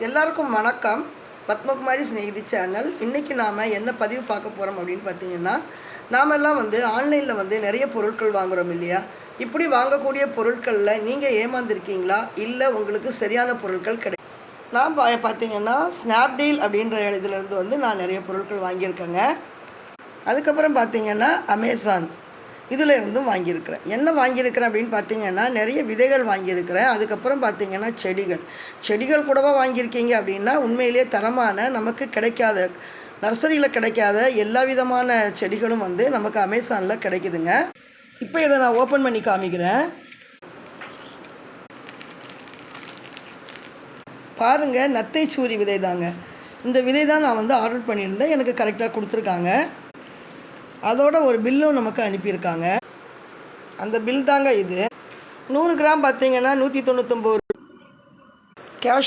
எல்லாருக்கும் வணக்கம். பத்மகுமாரி ஸ்நேகிதி சேனல். இன்றைக்கி நாம் என்ன பதிவு பார்க்க போகிறோம் அப்படின்னு பார்த்தீங்கன்னா, நாமெல்லாம் ஆன்லைனில் நிறைய பொருட்கள் வாங்குகிறோம் இல்லையா? இப்படி வாங்கக்கூடிய பொருட்களில் நீங்கள் ஏமாந்துருக்கீங்களா? இல்லை உங்களுக்கு சரியான பொருட்கள் நான் பார்த்தீங்கன்னா ஸ்னாப்டீல் அப்படின்ற இதிலேருந்து நான் நிறைய பொருட்கள் வாங்கியிருக்கேங்க. அதுக்கப்புறம் பார்த்தீங்கன்னா அமேசான் இதில் இருந்தும் வாங்கியிருக்கிறேன். என்ன வாங்கியிருக்கிறேன் அப்படின்னு பார்த்தீங்கன்னா, நிறைய விதைகள் வாங்கியிருக்கிறேன். அதுக்கப்புறம் பார்த்தீங்கன்னா செடிகள் கூடவா வாங்கியிருக்கீங்க அப்படின்னா, உண்மையிலேயே தரமான நமக்கு கிடைக்காத நர்சரியில் கிடைக்காத எல்லா விதமான செடிகளும் நமக்கு அமேசானில் கிடைக்குதுங்க. இப்போ இதை நான் ஓப்பன் பண்ணி காமிக்கிறேன். பாருங்கள், நத்தைச்சூரி விதை தாங்க. இந்த விதை தான் நான் ஆர்டர் பண்ணியிருந்தேன். எனக்கு கரெக்டாக கொடுத்துருக்காங்க. அதோட ஒரு பில்லும் நமக்கு அனுப்பியிருக்காங்க. அந்த பில் தாங்க இது. 100 கிராம் பார்த்தீங்கன்னா 199 கேஷ்